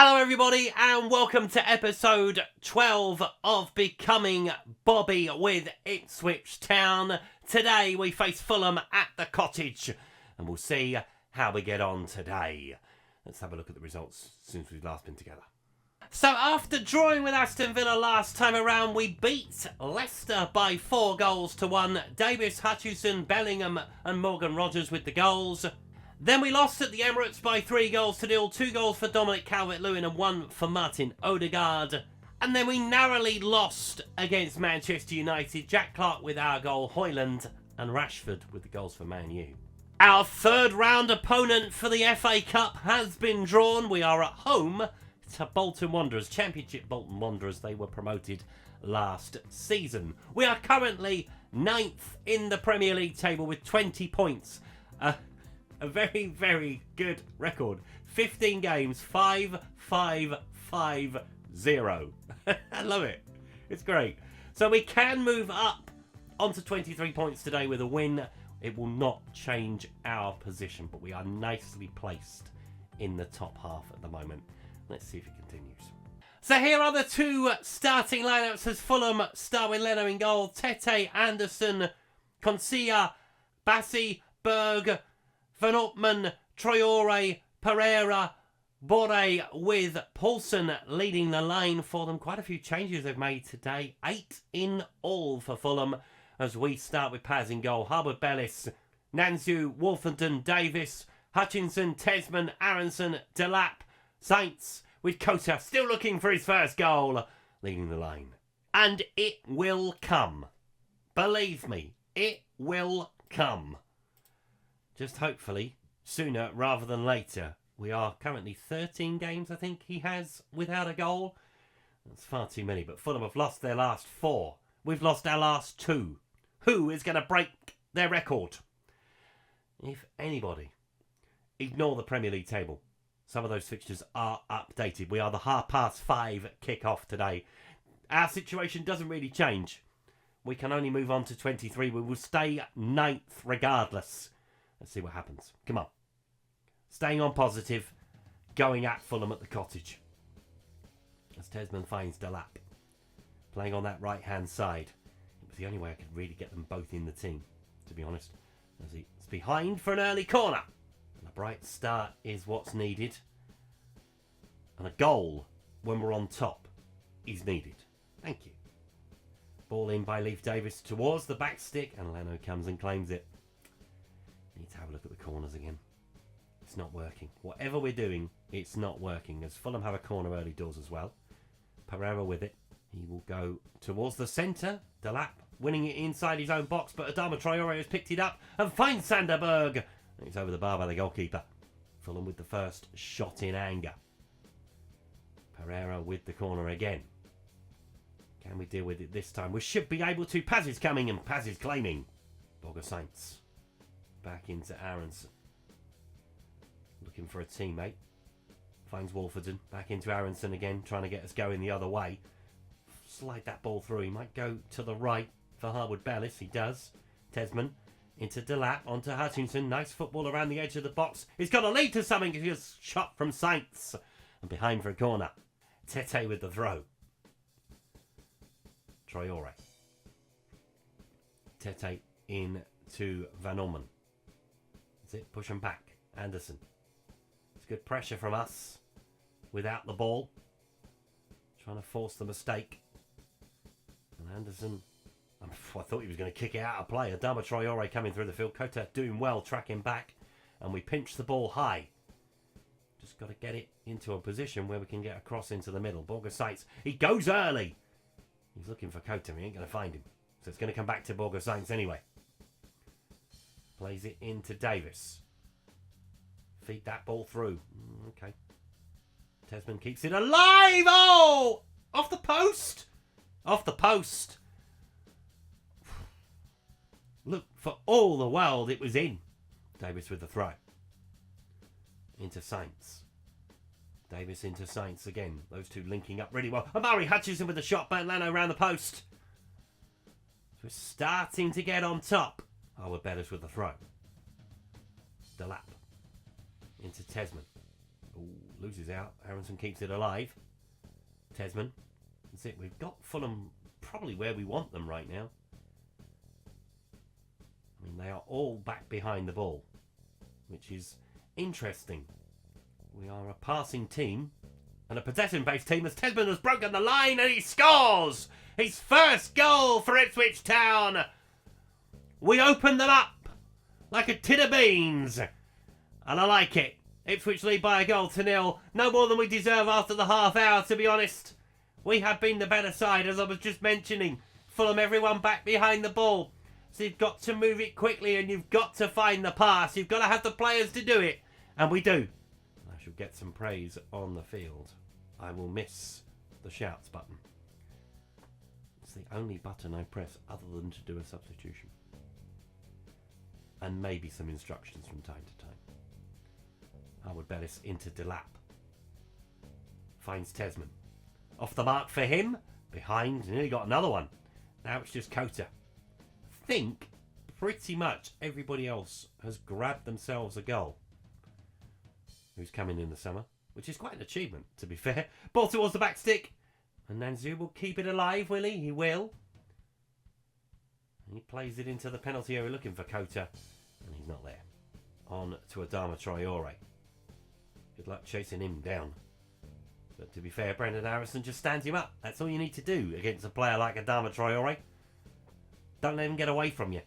Hello everybody and welcome to episode 12 of Becoming Bobby with Ipswich Town. Today we face Fulham at the Cottage and we'll see how we get on today. Let's have a look at the results since we've last been together. So after drawing with Aston Villa last time around, we beat Leicester by 4-1. Davis, Hutchinson, Bellingham and Morgan Rogers with the goals. Then we lost at the Emirates by 3-0. 2 goals for Dominic Calvert-Lewin and 1 for Martin Odegaard. And then we narrowly lost against Manchester United. Jack Clark with our goal, Højlund and Rashford with the goals for Man U. Our third round opponent for the FA Cup has been drawn. We are at home to Bolton Wanderers, Championship Bolton Wanderers. They were promoted last season. We are currently 9th in the Premier League table with 20 points. A very, very good record. 15 games, 5-5-5-0. I love it. It's great. So we can move up onto 23 points today with a win. It will not change our position, but we are nicely placed in the top half at the moment. Let's see if it continues. So here are the two starting lineups as Fulham start with Leno in goal. Tete, Anderson, Concilla, Bassi, Berg, Van Ottman, Traore, Pereira, Borre with Paulson leading the line for them. Quite a few changes they've made today. 8 in all for Fulham as we start with Paz in goal. Harwood Bellis, Nanzu, Wolfenden, Davis, Hutchinson, Tesman, Aronson, Delap, Saints with Kota still looking for his first goal leading the line. And it will come. Believe me, it will come. Just hopefully sooner rather than later. We are currently 13 games, I think he has, without a goal. That's far too many, but Fulham have lost their last 4. We've lost our last 2. Who is going to break their record? If anybody, ignore the Premier League table. Some of those fixtures are updated. We are the 5:30 kick-off today. Our situation doesn't really change. We can only move on to 23. We will stay 9th regardless. Let's see what happens. Come on. Staying on positive. Going at Fulham at the Cottage. As Tesman finds Delap. Playing on that right-hand side. It was the only way I could really get them both in the team, to be honest. As he's behind for an early corner. And a bright start is what's needed. And a goal, when we're on top, is needed. Thank you. Ball in by Leif Davis towards the back stick. And Leno comes and claims it. Need to have a look at the corners again. It's not working. Whatever we're doing, it's not working. As Fulham have a corner early doors as well. Pereira with it. He will go towards the centre. Delap winning it inside his own box, but Adama Traore has picked it up and finds Sander Berg. It's over the bar by the goalkeeper. Fulham with the first shot in anger. Pereira with the corner again. Can we deal with it this time? We should be able to. Paz is coming and Paz is claiming. Borger Saints. Back into Aronson. Looking for a teammate. Finds Wolfenden. Back into Aronson again. Trying to get us going the other way. Slide that ball through. He might go to the right for Harwood Bellis. He does. Tesman. Into Delap. Onto Hutchinson. Nice football around the edge of the box. He's got to lead to something. He's shot from Saints. And behind for a corner. Tete with the throw. Traore. Tete in to Van Orman. It, push him back. Anderson. It's good pressure from us without the ball. Trying to force the mistake. And Anderson, I thought he was going to kick it out of play. Adama Traore coming through the field. Kota doing well, tracking back. And we pinch the ball high. Just got to get it into a position where we can get across into the middle. Borger Saints, he goes early. He's looking for Kota. He ain't going to find him. So it's going to come back to Borger Saints anyway. Plays it into Davis. Feed that ball through. Okay. Tesman keeps it alive. Oh! Off the post. Off the post. Look, for all the world it was in. Davis with the throw. Into Saints. Davis into Saints again. Those two linking up really well. Amari Hutchinson with the shot. Burnt Leno around the post. So we're starting to get on top. Harwood Bellis with the throw. Delap. Into Tesman. Ooh, loses out. Aronson keeps it alive. Tesman. That's it. We've got Fulham probably where we want them right now. I mean, they are all back behind the ball, which is interesting. We are a passing team and a possession-based team as Tesman has broken the line and he scores! His first goal for Ipswich Town! We open them up like a tin of beans. And I like it. Ipswich lead by a goal to 0. No more than we deserve after the half hour, to be honest. We have been the better side, as I was just mentioning. Fulham, everyone back behind the ball. So you've got to move it quickly and you've got to find the pass. You've got to have the players to do it. And we do. I shall get some praise on the field. I will miss the shouts button. It's the only button I press other than to do a substitution. And maybe some instructions from time to time. Harwood Bellis into Delap. Finds Tesman. Off the mark for him. Behind. Nearly got another one. Now it's just Kota. I think pretty much everybody else has grabbed themselves a goal. Who's coming in the summer. Which is quite an achievement, to be fair. Ball towards the back stick. And Nanzu will keep it alive, will he? He will. He plays it into the penalty area looking for Kota. And he's not there. On to Adama Traore. Good luck chasing him down. But to be fair, Brendan Harrison just stands him up. That's all you need to do against a player like Adama Traore. Don't let him get away from you.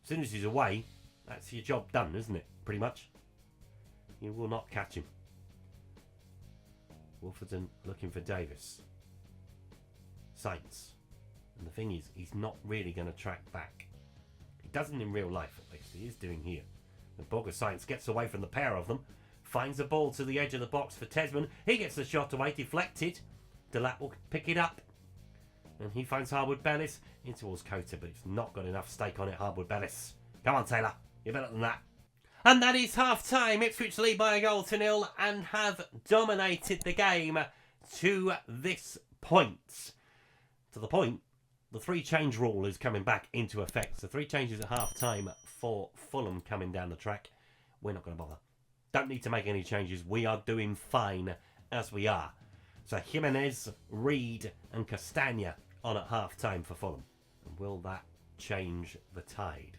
As soon as he's away, that's your job done, isn't it? Pretty much. You will not catch him. Wolferton looking for Davis. Saints. And the thing is, he's not really going to track back. He doesn't in real life, at least. He is doing here. And Borger Saints gets away from the pair of them. Finds the ball to the edge of the box for Tesman. He gets the shot away, deflected. Delap will pick it up. And he finds Harwood Bellis in towards Kota, but it's not got enough stake on it, Harwood Bellis. Come on, Taylor. You're better than that. And that is half-time. Ipswich lead by a goal to 0 and have dominated the game to this point. To the point, the 3-change rule is coming back into effect. So 3 changes at half-time for Fulham coming down the track. We're not going to bother. Don't need to make any changes. We are doing fine as we are. So Jimenez, Reed and Castagna on at half-time for Fulham. And will that change the tide?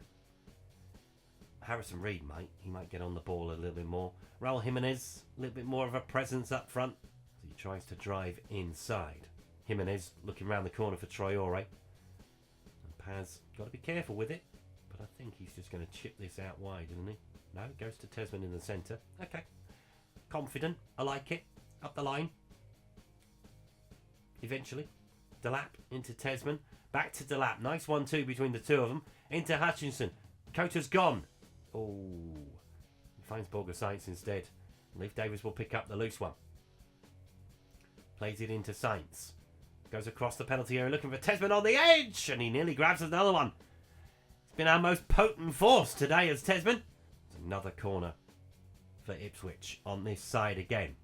Harrison Reed he might get on the ball a little bit more. Raul Jimenez, a little bit more of a presence up front. So he tries to drive inside. Jimenez looking round the corner for Traore. And Paz, got to be careful with it. But I think he's just going to chip this out wide, isn't he? No, it goes to Tesman in the centre. Okay. Confident. I like it. Up the line. Eventually. Delap into Tesman. Back to Delap. Nice 1-2 between the two of them. Into Hutchinson. Kota's gone. Oh. He finds Borger Saints instead. Leif Davis will pick up the loose one. Plays it into Saints. Goes across the penalty area looking for Tesman on the edge. And he nearly grabs another one. It's been our most potent force today as Tesman. It's another corner for Ipswich on this side again.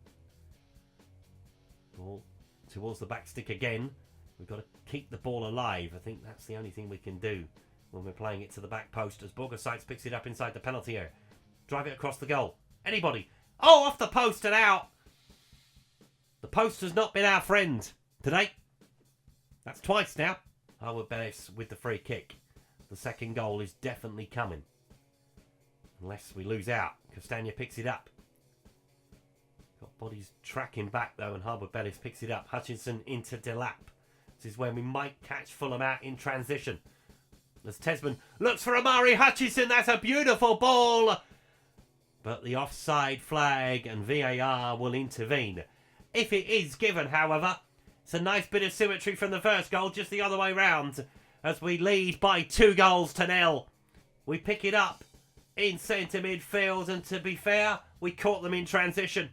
Ball towards the back stick again. We've got to keep the ball alive. I think that's the only thing we can do when we're playing it to the back post as Borger Saints picks it up inside the penalty area. Drive it across the goal. Anybody. Oh, off the post and out. The post has not been our friend today. That's twice now. Harwood Bellis with the free kick. The second goal is definitely coming. Unless we lose out. Castagna picks it up. Got bodies tracking back though and Harwood Bellis picks it up. Hutchinson into Delap. This is where we might catch Fulham out in transition. As Tesman looks for Amari Hutchinson. That's a beautiful ball. But the offside flag and VAR will intervene. If it is given, however, it's a nice bit of symmetry from the first goal, just the other way round. As we lead by 2 goals to 0. We pick it up in centre midfield, and to be fair, we caught them in transition.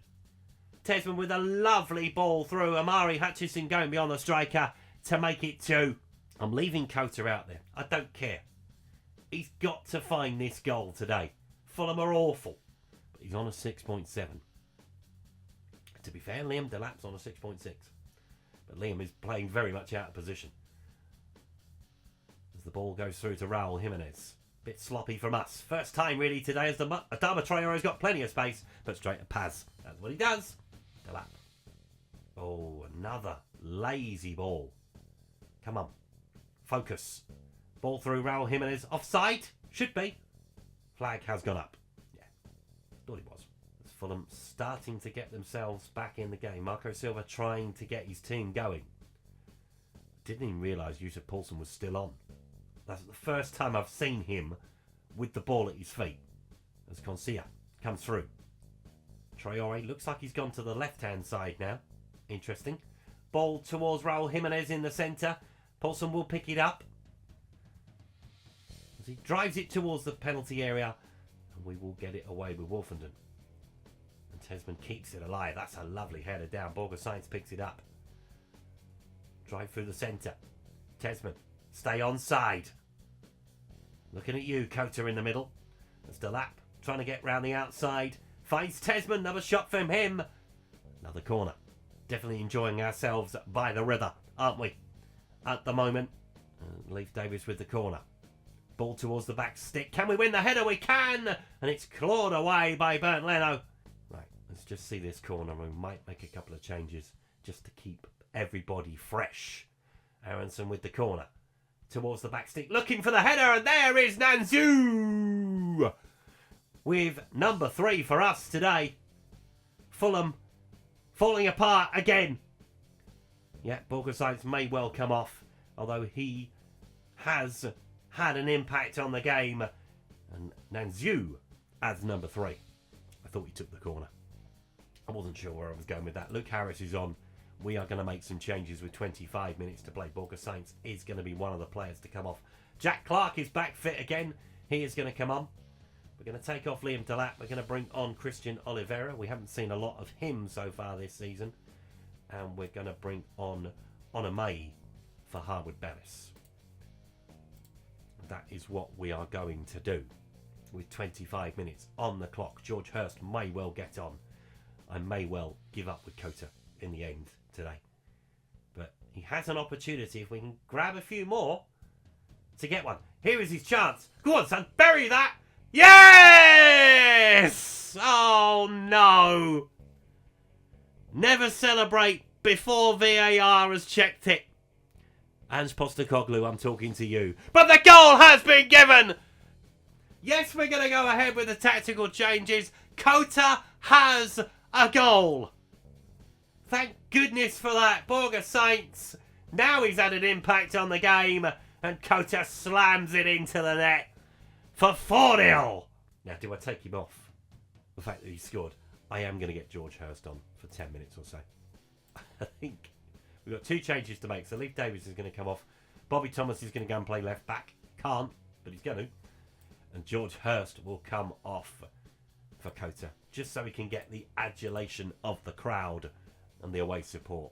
Tesman with a lovely ball through. Amari Hutchinson going beyond the striker to make it 2. I'm leaving Kota out there. I don't care. He's got to find this goal today. Fulham are awful. But he's on a 6.7. To be fair, Liam Delap's on a 6.6. But Liam is playing very much out of position. As the ball goes through to Raul Jimenez. Bit sloppy from us. First time really today as Adama Traore's got plenty of space. But straight to Paz. That's what he does. Delap. Oh, another lazy ball. Come on. Focus. Ball through Raul Jimenez. Offside? Should be. Flag has gone up. Yeah, thought it was. It's Fulham starting to get themselves back in the game. Marco Silva trying to get his team going. Didn't even realise Yusuf Poulsen was still on. That's the first time I've seen him with the ball at his feet. As Concia comes through. Traore looks like he's gone to the left-hand side now. Interesting. Ball towards Raul Jimenez in the centre. Poulsen will pick it up. As he drives it towards the penalty area. And we will get it away with Wolfenden. And Tesman keeps it alive. That's a lovely header down. Borja Sainz picks it up. Drive through the centre. Tesman, stay onside. Looking at you, Kota in the middle. That's Delap trying to get round the outside. Finds Tesman, another shot from him. Another corner. Definitely enjoying ourselves by the river, aren't we? At the moment. Leif Davis with the corner. Ball towards the back stick. Can we win the header? We can! And it's clawed away by Bernd Leno. Right, let's just see this corner. We might make a couple of changes just to keep everybody fresh. Aronson with the corner. Towards the back stick. Looking for the header. And there is Nanzu! With number 3 for us today. Fulham falling apart again. Yeah, Borja Sainz may well come off. Although he has had an impact on the game. And Nanzu as number 3. I thought he took the corner. I wasn't sure where I was going with that. Luke Harris is on. We are going to make some changes with 25 minutes to play. Borja Sainz is going to be one of the players to come off. Jack Clark is back fit again. He is going to come on. We're going to take off Liam Delap. We're going to bring on Christian Oliveira. We haven't seen a lot of him so far this season. And we're going to bring on Onamei for Harwood Bellis. That is what we are going to do. With 25 minutes on the clock. George Hurst may well get on. I may well give up with Kota in the end today. But he has an opportunity, if we can grab a few more, to get one. Here is his chance. Go on, son. Bury that. Yes! Oh, no. Never celebrate before VAR has checked it. Ange Postecoglou, I'm talking to you. But the goal has been given. Yes, we're going to go ahead with the tactical changes. Kota has a goal. Thank goodness for that. Borja Sainz. Now he's had an impact on the game. And Kota slams it into the net. For 4-0. Now, do I take him off the fact that he scored? I am going to get George Hurst on for 10 minutes or so. I think we've got 2 changes to make. So Leif Davis is going to come off. Bobby Thomas is going to go and play left back. Can't, but he's going to. And George Hurst will come off for Kota. Just so he can get the adulation of the crowd and the away support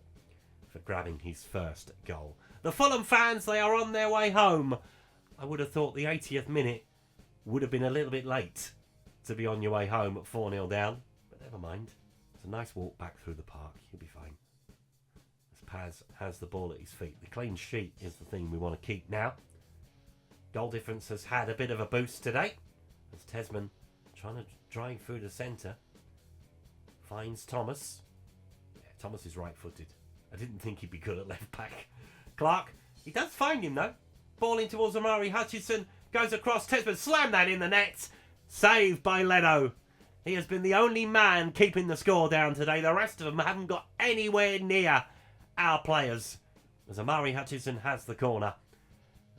for grabbing his first goal. The Fulham fans, they are on their way home. I would have thought the 80th minute would have been a little bit late to be on your way home at 4-0 down. But never mind. It's a nice walk back through the park. You'll be fine. As Paz has the ball at his feet. The clean sheet is the thing we want to keep now. Goal difference has had a bit of a boost today. As Tesman trying to drive through the centre. Finds Thomas. Yeah, Thomas is right-footed. I didn't think he'd be good at left back. Clark, he does find him though. Ball in towards Amari Hutchinson. Goes across. Tesman slam that in the net. Saved by Leno. He has been the only man keeping the score down today. The rest of them haven't got anywhere near our players. As Amari Hutchinson has the corner.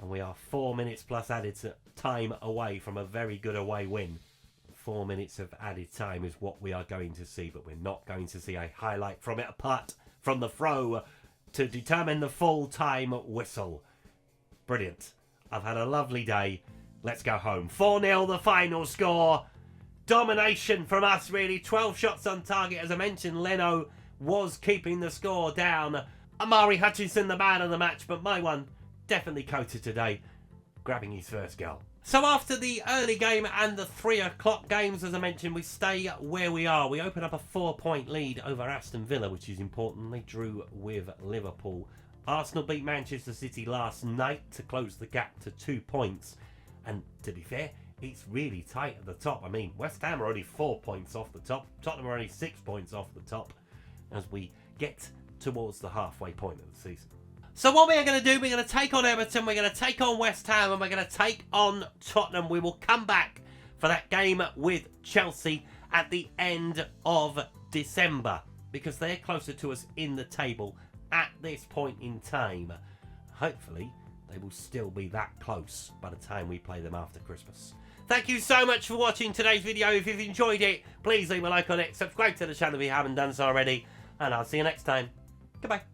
And we are 4 minutes plus added time away from a very good away win. 4 minutes of added time is what we are going to see. But we're not going to see a highlight from it apart from the throw to determine the full-time whistle. Brilliant. I've had a lovely day. Let's go home. 4-0 the final score. Domination from us, really. 12 shots on target. As I mentioned, Leno was keeping the score down. Amari Hutchinson, the man of the match, but my one, definitely Kota today, grabbing his first goal. So after the early game and the 3 o'clock games, as I mentioned, we stay where we are. We open up a 4-point lead over Aston Villa, which is important. They drew with Liverpool. Arsenal beat Manchester City last night to close the gap to 2 points. And to be fair, it's really tight at the top. I mean, West Ham are only 4 points off the top. Tottenham are only 6 points off the top. as we get towards the halfway point of the season. So what we are going to do, we're going to take on Everton, we're going to take on West Ham, and we're going to take on Tottenham. We will come back for that game with Chelsea at the end of December, because they're closer to us in the table at this point in time. Hopefully, they will still be that close by the time we play them after Christmas. Thank you so much for watching today's video. If you've enjoyed it, please leave a like on it, subscribe to the channel if you haven't done so already, and I'll see you next time. Goodbye.